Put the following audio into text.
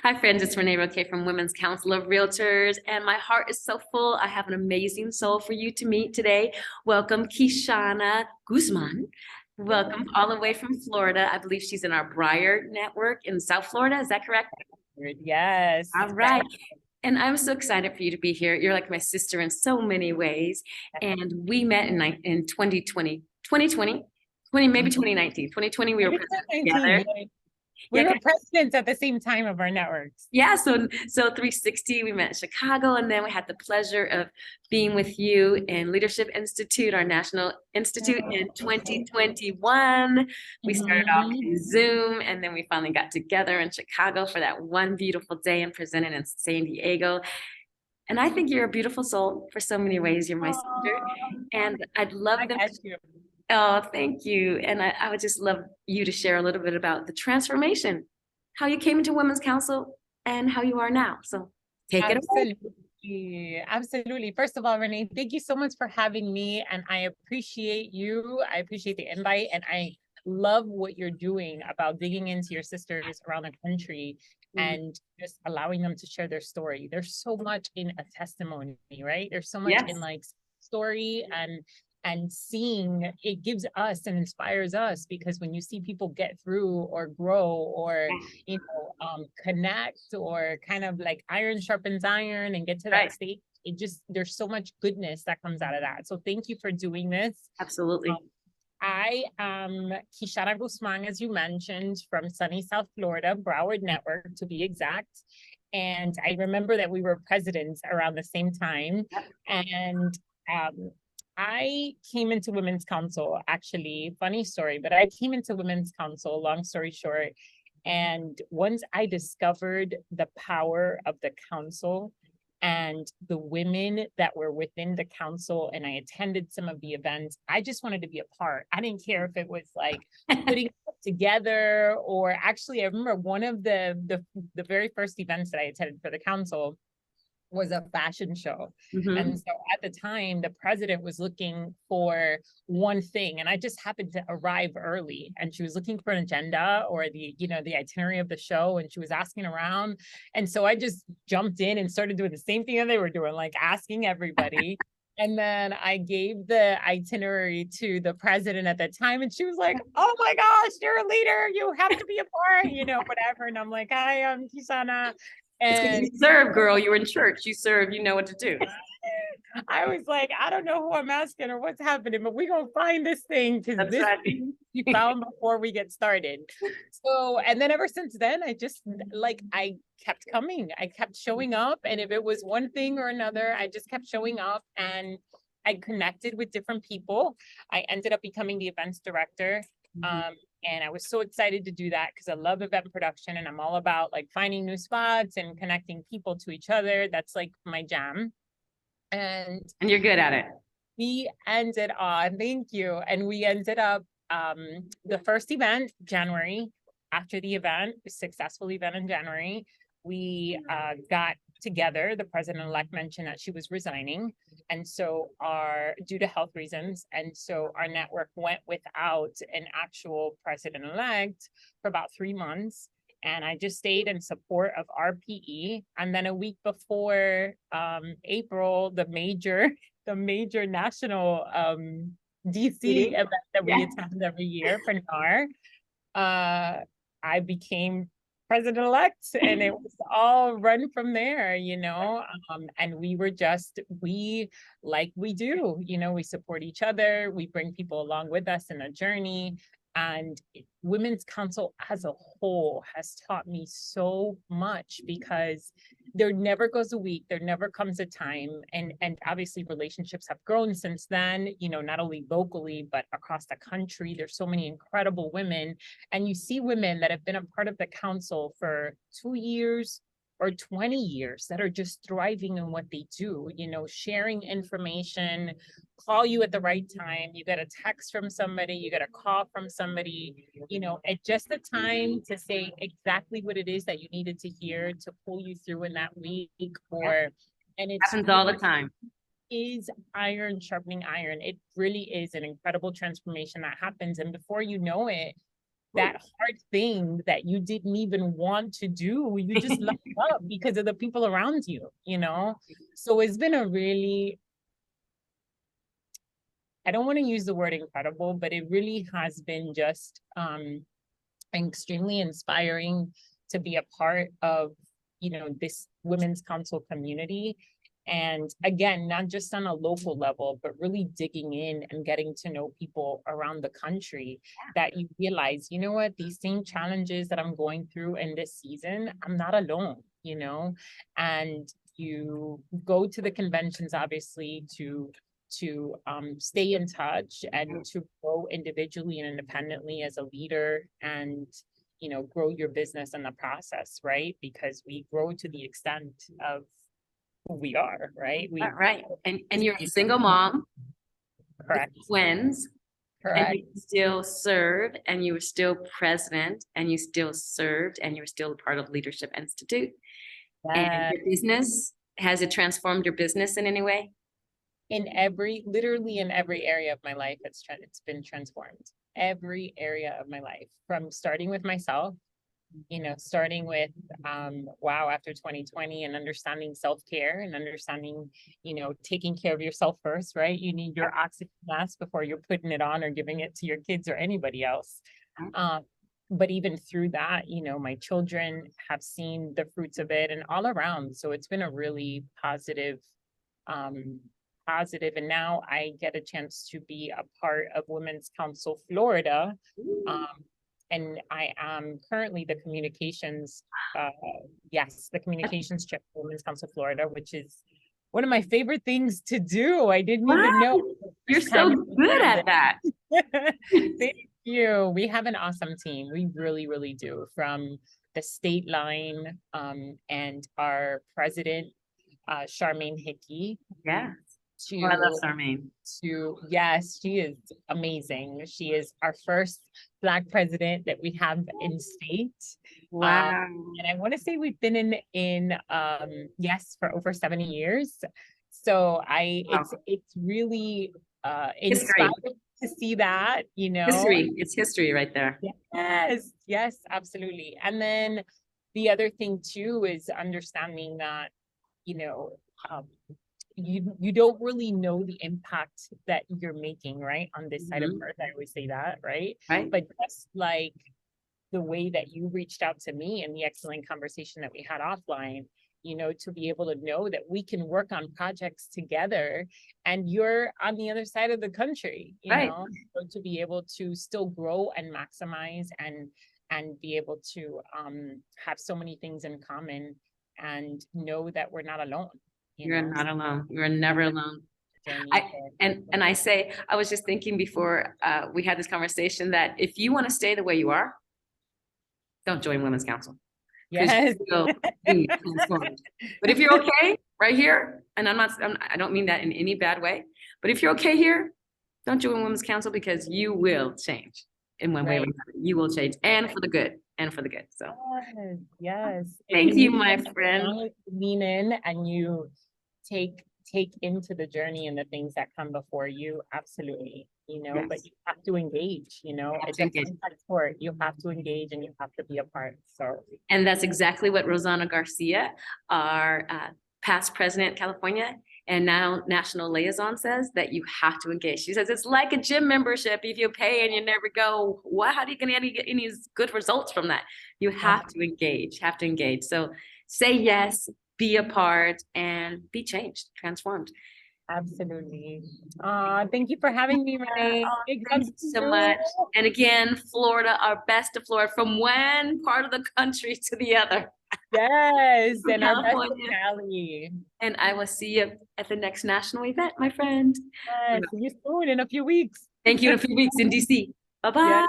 Hi, friends. It's Renee Roque from Women's Council of Realtors, and my heart is so full. I have an amazing soul for you to meet today. Welcome, Kishana Guzman. Welcome all the way from Florida. I believe she's in our Briar network in South Florida. Is that correct? Yes. All right. And I'm so excited for you to be here. You're like my sister in so many ways. And we met in 2020, maybe 2019. 2020, we were Maybe presenting 2019. together. We Yeah, were presidents at the same time of our networks. yeah, so 360, we met in Chicago, and then we had the pleasure of being with you in Leadership Institute, our national institute in 2021. We started off Mhm. in Zoom, and then we finally got together in Chicago for that one beautiful day and presented in San Diego. And I think you're a beautiful soul for so many ways. You're my sister, Aw, and I'd love I them. got you. Oh, thank you. And I would just love you to share a little bit about the transformation, how you came into Women's Council and how you are now. So take it away. Absolutely. Absolutely. First of all, Renee, thank you so much for having me. And I appreciate you. I appreciate the invite. And I love what you're doing about digging into your sisters around the country and just allowing them to share their story. There's so much in a testimony, right? There's so much in Yes. like story and seeing it gives us and inspires us, because when you see people get through or grow or connect, or kind of like iron sharpens iron and get to that Right. state, it just, there's so much goodness that comes out of that. So thank you for doing this. Absolutely. I am Kishana Guzman, as you mentioned, from sunny South Florida, Broward Network to be exact. And I remember that we were presidents around the same time. And I came into Women's Council, actually, funny story, but I came into Women's Council, long story short. And once I discovered the power of the council and the women that were within the council, and I attended some of the events, I just wanted to be a part. I didn't care if it was like putting it together, or actually, I remember one of the very first events that I attended for the council was a fashion show. And so at the time, the president was looking for one thing, and I just happened to arrive early, and she was looking for an agenda or the itinerary of the show, and she was asking around. And so I just jumped in and started doing the same thing that they were doing, like asking everybody. And then I gave the itinerary to the president at that time, and she was like, "Oh my gosh, you're a leader. You have to be a part, whatever." And I'm like, "Hi, I'm Kisana." And you serve, girl. You're in church. You serve. You know what to do. I was like, I don't know who I'm asking or what's happening, but we're going to find this thing, because this thing we found before we get started. So, and then ever since then, I kept coming. I kept showing up. And if it was one thing or another, I just kept showing up, and I connected with different people. I ended up becoming the events director. And I was so excited to do that because I love event production, and I'm all about like finding new spots and connecting people to each other. That's like my jam. And you're good at it. we ended on, thank you. And we ended up the first event, January, after the event, a successful event in January, we got together. The president-elect mentioned that she was resigning. And so due to health reasons. And so our network went without an actual president-elect for about 3 months. And I just stayed in support of RPE. And then a week before April, the major national DC event that we attend every year for NAR, I became president-elect, and it was all run from there, and we like we do, we support each other, we bring people along with us in a journey. And Women's Council as a whole has taught me so much, because there never goes a week, there never comes a time, and obviously relationships have grown since then, not only locally, but across the country. There's so many incredible women, and you see women that have been a part of the council for 2 years or 20 years that are just thriving in what they do, sharing information, call you at the right time. You get a text from somebody, you get a call from somebody, at just the time to say exactly what it is that you needed to hear to pull you through in that week. And it happens all the time. Is iron sharpening iron. It really is an incredible transformation that happens. And before you know it, that hard thing that you didn't even want to do, you just love up because of the people around you, you know? So it's been a really, I don't want to use the word incredible, but it really has been just extremely inspiring to be a part of, you know, this women's council community. And again, not just on a local level, but really digging in and getting to know people around the country, that you realize, you know what, these same challenges that I'm going through in this season, I'm not alone, you know. And you go to the conventions, obviously, to stay in touch and to grow individually and independently as a leader, and you know, grow your business in the process, right? Because we grow to the extent of who we are, right? Right. And you're a single mom, Correct. twins, and Correct. you still serve, and you were still president, and you still served, and you were still a part of Leadership Institute. And your business, has it transformed your business in any way? Literally in every area of my life, it's been transformed. Every area of my life, from starting with myself, you know, starting with wow, after 2020, and understanding self-care and understanding, you know, taking care of yourself first, right? You need your oxygen mask before you're putting it on or giving it to your kids or anybody else. But even through that, you know, my children have seen the fruits of it, and all around. So it's been a really positive, and now I get a chance to be a part of Women's Council Florida. And I am currently the communications, the communications chair for Women's Council Florida, which is one of my favorite things to do. I didn't even know. You're so good at that. Thank you. We have an awesome team. We really, really do. From the state line, and our president, Charmaine Hickey. Yeah. I love Charmaine. Yes, she is amazing. She is our first Black president that we have in state. Wow. And I want to say we've been in for over 70 years. So it's really inspiring to see that, you know. History. It's history right there. Yes, absolutely. And then the other thing too is understanding that, you know, you don't really know the impact that you're making, right, on this side of earth. I always say that, right? But just like the way that you reached out to me and the excellent conversation that we had offline, you know, to be able to know that we can work on projects together, and you're on the other side of the country, you know, so to be able to still grow and maximize and be able to have so many things in common, and know that we're not alone. You're not alone. You're never alone. I say, I was just thinking before we had this conversation that if you want to stay the way you are, don't join Women's Council. Yes. But if you're okay right here, and I don't mean that in any bad way, but if you're okay here, don't join Women's Council, because you will change in one way or another. You will change, and for the good. So yes. Thank you, my friend. Lean in and you take into the journey and the things that come before you. Absolutely. You know, but you have to engage, you know, it's a sport. You have to engage and you have to be a part. So, and that's exactly what Rosanna Garcia, our past president of California and now national liaison, says, that you have to engage. She says it's like a gym membership. If you pay and you never go, how are you going to get any good results from that? You have to engage, So say yes, be a part, and be changed, transformed. Absolutely. Thank you for having me, Renee. Thank you so much. And again, Florida, our best of Florida, from one part of the country to the other. Yes, and our best of Cali. And I will see you at the next national event, my friend. Yes, see you soon in a few weeks. Thank you, in a few weeks in DC. Bye-bye.